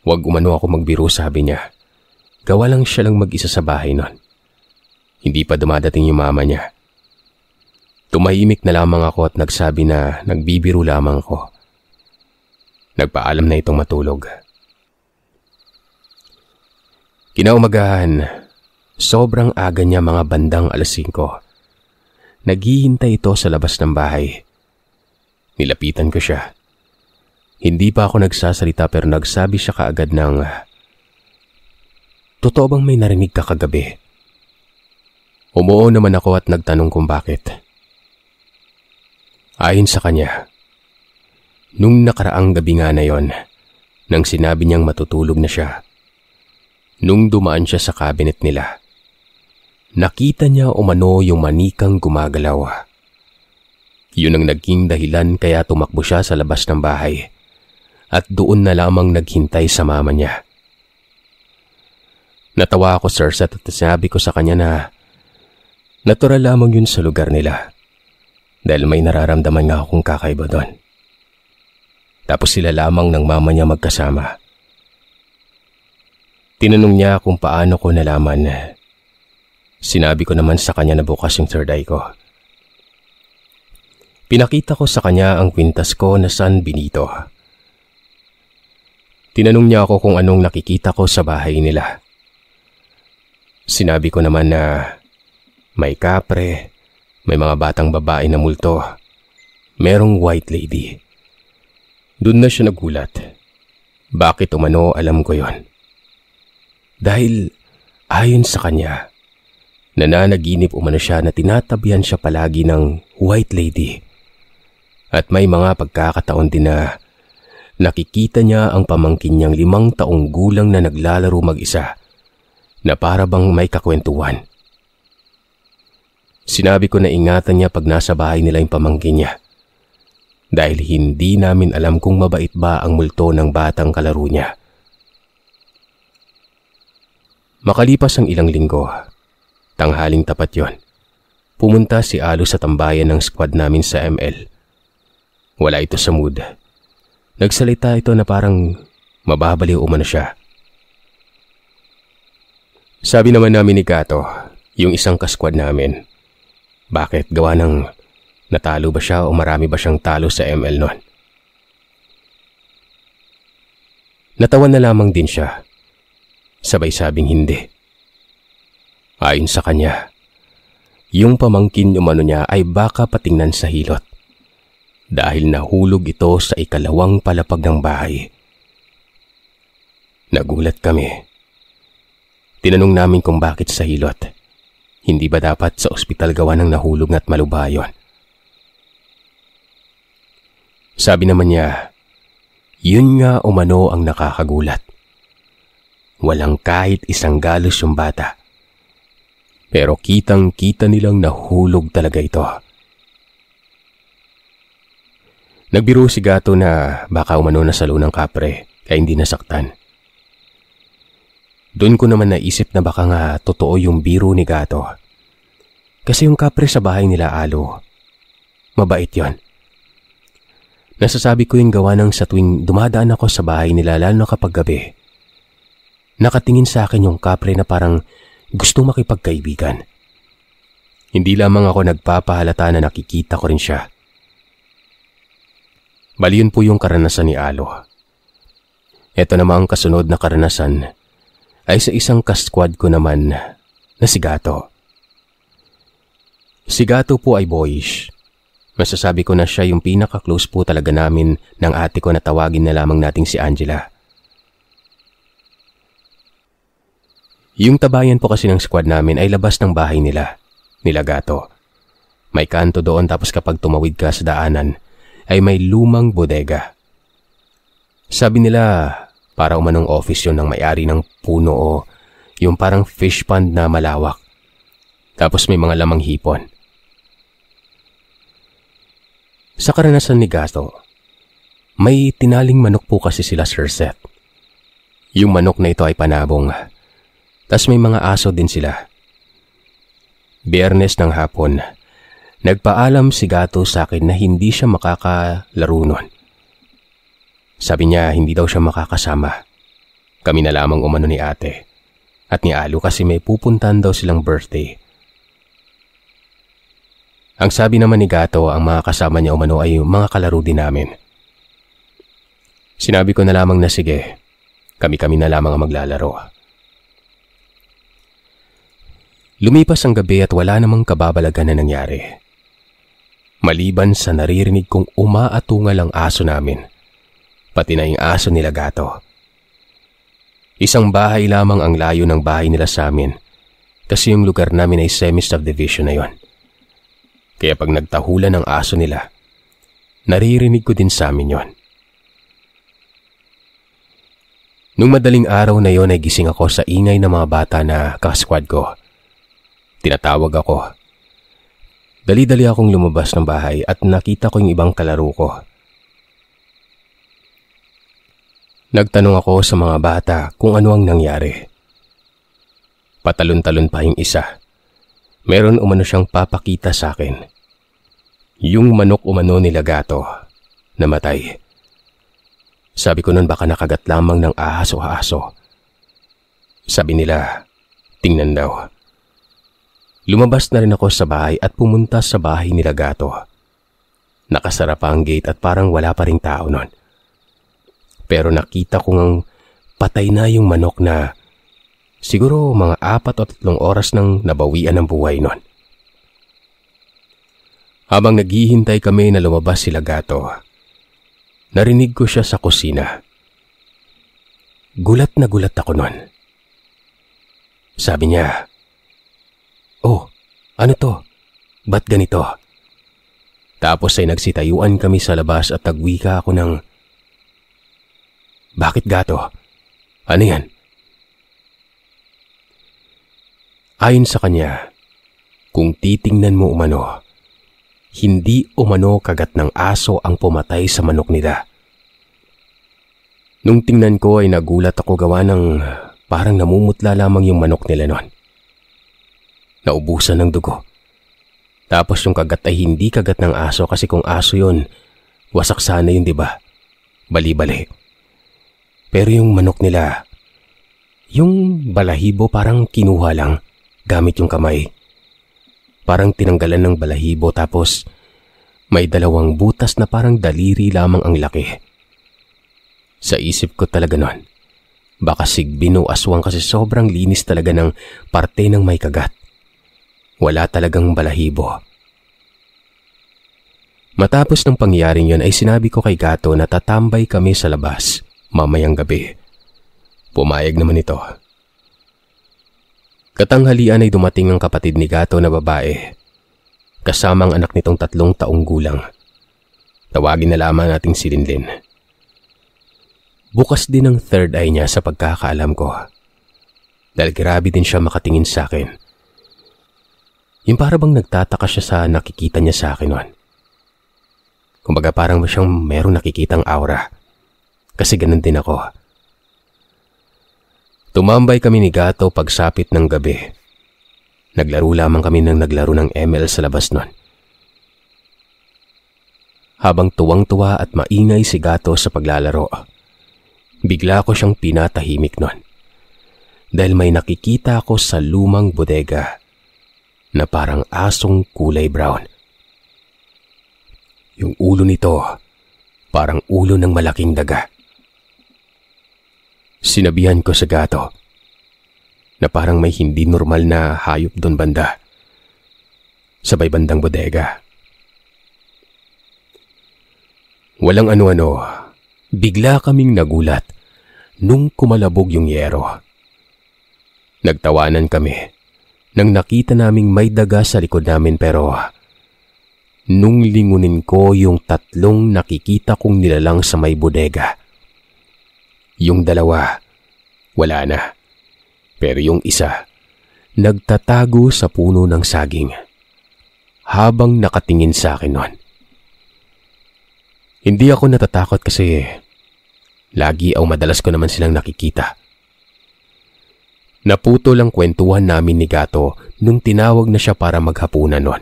Huwag umano ako magbiro, sabi niya. Gawa lang siya lang mag-isa sa bahay nun. Hindi pa dumadating yung mama niya. Tumahimik na lamang ako at nagsabi na nagbibiro lamang ako. Nagpaalam na itong matulog. Kinaumagahan, sobrang aga niya, mga bandang 5:00. Naghihintay ito sa labas ng bahay. Nilapitan ko siya. Hindi pa ako nagsasalita pero nagsabi siya kaagad ng, "Totoo bang may narinig ka kagabi?" Umuo naman ako at nagtanong kung bakit. Ayon sa kanya, nung nakaraang gabi nga na yon, nang sinabi niyang matutulog na siya, nung dumaan siya sa cabinet nila, nakita niya umano yung manikang gumagalaw. Yun ang naging dahilan kaya tumakbo siya sa labas ng bahay at doon na lamang naghintay sa mama niya. Natawa ako, sir, at sinabi ko sa kanya na natural lamang yun sa lugar nila dahil may nararamdaman nga akong kakaiba doon. Tapos sila lamang ng mama niya magkasama. Tinanong niya kung paano ko nalaman. Sinabi ko naman sa kanya na bukas yung third eye ko. Pinakita ko sa kanya ang kwintas ko na San Benito. Tinanong niya ako kung anong nakikita ko sa bahay nila. Sinabi ko naman na may kapre, may mga batang babae na multo, merong white lady. Doon na siya nagulat. Bakit umano alam ko yon? Dahil ayon sa kanya, nananaginip umano siya na tinatabihan siya palagi ng white lady. At may mga pagkakataon din na nakikita niya ang pamangkin niyang 5 taong gulang na naglalaro mag-isa na para bang may kakwentuhan. Sinabi ko na ingatan niya pag nasa bahay nila yung pamangkin niya dahil hindi namin alam kung mabait ba ang multo ng batang kalaro niya. Makalipas ang ilang linggo, tanghaling tapat yon, pumunta si Alo sa tambayan ng squad namin sa ML. Wala ito sa mood. Nagsalita ito na parang mababaliw umano siya. Sabi naman namin ni Gato, yung isang kasquad namin, bakit gawa ng natalo ba siya o marami ba siyang talo sa ML nun? Natawa na lamang din siya. Sabay sabing hindi. Ayon sa kanya, yung pamangkin umano niya ay baka patingnan sa hilot dahil nahulog ito sa 2nd palapag ng bahay. Nagulat kami. Tinanong namin kung bakit sa hilot. Hindi ba dapat sa ospital gawa ng nahulog at malubha yun? Sabi naman niya, yun nga umano ang nakakagulat. Walang kahit isang galos yung bata. Pero kitang-kita nilang nahulog talaga ito. Nagbiro si Gato na baka umano nasalo ng kapre kaya hindi nasaktan. Doon ko naman naisip na baka nga totoo yung biro ni Gato. Kasi yung kapre sa bahay nila Alo, mabait yon. Nasasabi ko yung gawa ng sa tuwing dumadaan ako sa bahay nila lalo na kapag gabi. Nakatingin sa akin yung kapre na parang gusto makipagkaibigan. Hindi lamang ako nagpapahalata na nakikita ko rin siya. Bali yun po yung karanasan ni Alo. Ito naman ang kasunod na karanasan ay sa isang kasquad ko naman na si Gato. Si Gato po ay boyish. Masasabi ko na siya yung pinaka-close po talaga namin ng ate ko na tawagin na lamang nating si Angela. Yung tabayan po kasi ng squad namin ay labas ng bahay nila Gato. May kanto doon tapos kapag tumawid ka sa daanan ay may lumang bodega. Sabi nila para umanong office yun ng may-ari ng puno o yung parang fish pond na malawak. Tapos may mga lamang hipon. Sa karanasan ni Gato, may tinaling manok po kasi sila, Sir Seth. Yung manok na ito ay panabong. Tas may mga aso din sila. Biyernes ng hapon, nagpaalam si Gato sa akin na hindi siya makakalaro nun. Sabi niya hindi daw siya makakasama. Kami na lamang umano ni ate at ni Alo kasi may pupuntahan daw silang birthday. Ang sabi naman ni Gato, ang mga kasama niya umano ay mga kalaro din namin. Sinabi ko na lamang na sige, kami-kami na lamang ang maglalaro. Lumipas ang gabi at wala namang kababalagan na nangyari. Maliban sa naririnig kong umaatungal ang aso namin, pati na yung aso nila Gato. Isang bahay lamang ang layo ng bahay nila sa amin kasi yung lugar namin ay semi-subdivision na yon. Kaya pag nagtahulan ng aso nila, naririnig ko din sa amin yon. Nung madaling araw na yon ay gising ako sa ingay ng mga bata na kasquad ko. Tinatawag ako. Dali-dali akong lumabas ng bahay at nakita ko yung ibang kalaro ko. Nagtanong ako sa mga bata kung ano ang nangyari. Patalon-talon pa yung isa. Meron umano siyang papakita sa akin. Yung manok umano nila Gato, namatay. Sabi ko nun baka nakagat lamang ng ahas o aso. Sabi nila, tingnan daw. Lumabas na rin ako sa bahay at pumunta sa bahay nila Gato. Nakasara pa ang gate at parang wala pa ring tao nun. Pero nakita ko ngang patay na yung manok na siguro mga 4 o 3 oras nang nabawian ng buhay nun. Habang naghihintay kami na lumabas sila Gato, narinig ko siya sa kusina. Gulat na gulat ako nun. Sabi niya, "Oh, ano to? Ba't ganito?" Tapos ay nagsitayuan kami sa labas at nagwika ako ng, "Bakit Gato? Ano yan?" Ayon sa kanya, kung titingnan mo umano, hindi umano kagat ng aso ang pumatay sa manok nila. Nung tingnan ko ay nagulat ako gawa ng parang namumutla lamang yung manok nila nun. Naubusan ng dugo. Tapos yung kagat ay hindi kagat ng aso kasi kung aso yun, wasak sana yun, diba? Bali-bali. Pero yung manok nila, yung balahibo parang kinuha lang gamit yung kamay. Parang tinanggalan ng balahibo tapos may 2 butas na parang daliri lamang ang laki. Sa isip ko talaga nun, baka sigbin o aswang kasi sobrang linis talaga ng parte ng may kagat. Wala talagang balahibo. Matapos ng pangyayaring yun ay sinabi ko kay Gato na tatambay kami sa labas mamayang gabi. Pumayag naman ito. Katanghalian ay dumating ang kapatid ni Gato na babae, kasama ang anak nitong 3 taong gulang. Tawagin na lamang nating si Linlin. Bukas din ang third eye niya sa pagkakaalam ko. Dahil grabe din siya makatingin sa akin. Yung para bang nagtataka siya sa nakikita niya sa akin nun. Kumbaga parang siyang merong nakikitang aura. Kasi ganun din ako. Tumambay kami ni Gato pagsapit ng gabi. Naglaro lamang kami ng naglaro ng ML sa labas nun. Habang tuwang-tuwa at maingay si Gato sa paglalaro, bigla ko siyang pinatahimik nun. Dahil may nakikita ako sa lumang bodega na parang asong kulay brown. Yung ulo nito, parang ulo ng malaking daga. Sinabihan ko sa Gato na parang may hindi normal na hayop doon banda, sabay bandang bodega. Walang ano-ano, bigla kaming nagulat nung kumalabog yung yero. Nagtawanan kami nang nakita naming may daga sa likod namin pero nung lingunin ko yung 3 nakikita kong nilalang sa may bodega. Yung 2, wala na. Pero yung isa, nagtatago sa puno ng saging habang nakatingin sa akin nun. Hindi ako natatakot kasi lagi o madalas ko naman silang nakikita. Naputol ang kwentuhan namin ni Gato nung tinawag na siya para maghapunan nun.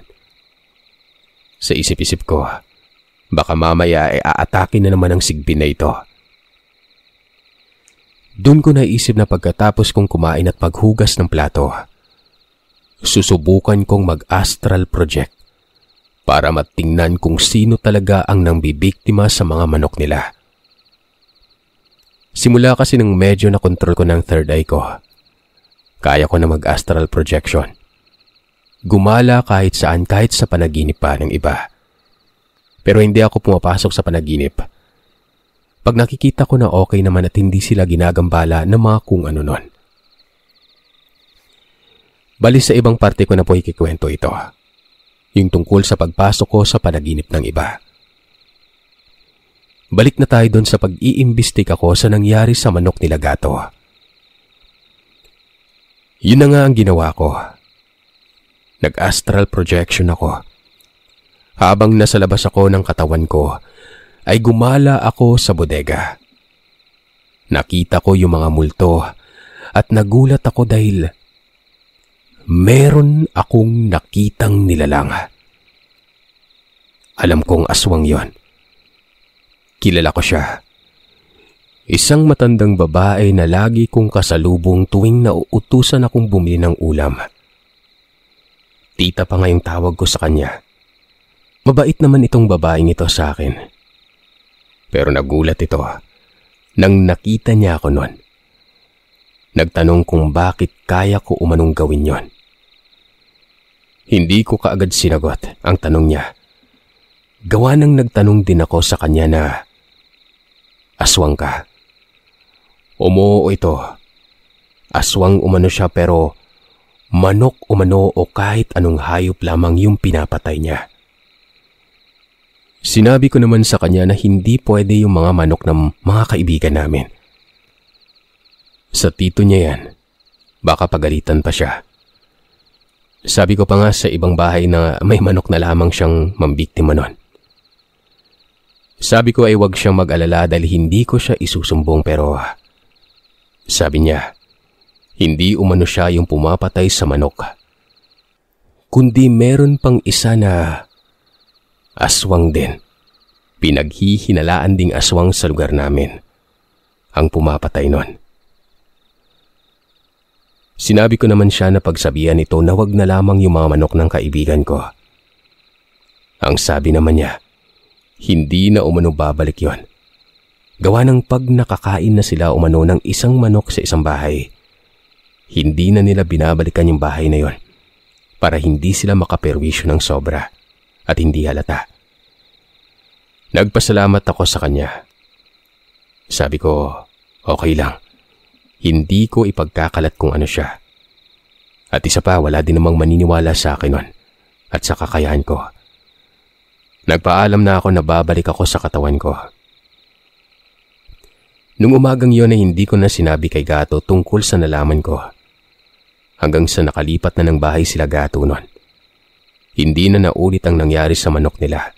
Sa isip-isip ko, baka mamaya ay aatake na naman ang sigbin na ito. Doon ko naisip na pagkatapos kong kumain at maghugas ng plato, susubukan kong mag-astral project para matingnan kung sino talaga ang nangbibiktima sa mga manok nila. Simula kasi nang medyo na-control ko ng third eye ko, kaya ko na mag-astral projection. Gumala kahit saan, kahit sa panaginip pa ng iba. Pero hindi ako pumapasok sa panaginip. Pag nakikita ko na okay naman at hindi sila ginagambala ng mga kung ano nun. Bali sa ibang parte ko na po ikikwento ito. Yung tungkol sa pagpasok ko sa panaginip ng iba. Balik na tayo doon sa pag-iimbestiga ko sa nangyari sa manok nila Gato. Yun na nga ang ginawa ko. Nag-astral projection ako. Habang nasa labas ako ng katawan ko, ay gumala ako sa bodega. Nakita ko yung mga multo at nagulat ako dahil meron akong nakitang nilalang. Alam kong aswang yon. Kilala ko siya. Isang matandang babae na lagi kong kasalubong tuwing nauutusan akong bumili ng ulam. Tita pa ngayong tawag ko sa kanya. Mabait naman itong babaeng ito sa akin. Pero nagulat ito nang nakita niya ako nun. Nagtanong kung bakit kaya ko umanong gawin yon. Hindi ko kaagad sinagot ang tanong niya. Gawa nang nagtanong din ako sa kanya na, aswang ka? Umuo ito. Aswang umano siya pero manok umano o kahit anong hayop lamang yung pinapatay niya. Sinabi ko naman sa kanya na hindi pwede yung mga manok ng mga kaibigan namin. Sa tito niya yan, baka pagalitan pa siya. Sabi ko pa nga sa ibang bahay na may manok na lamang siyang mambiktima nun. Sabi ko ay wag siyang mag-alala dahil hindi ko siya isusumbong pero sabi niya, hindi umano siya yung pumapatay sa manok. Kundi meron pang isa na aswang din. Pinaghihinalaan ding aswang sa lugar namin ang pumapatay nun. Sinabi ko naman siya na pagsabihan nito na wag na lamang yung mga manok ng kaibigan ko. Ang sabi naman niya, hindi na umano babalik yon. Gawa ng pag nakakain na sila umano ng isang manok sa isang bahay, hindi na nila binabalikan yung bahay na yon para hindi sila makaperwisyo ng sobra at hindi halata. Nagpasalamat ako sa kanya. Sabi ko, okay lang. Hindi ko ipagkakalat kung ano siya. At isa pa, wala din namang maniniwala sa akin nun at sa kakayahan ko. Nagpaalam na ako na babalik ako sa katawan ko. Nung umagang yon ay hindi ko na sinabi kay Gato tungkol sa nalaman ko. Hanggang sa nakalipat na ng bahay sila Gato nun. Hindi na naulit ang nangyari sa manok nila.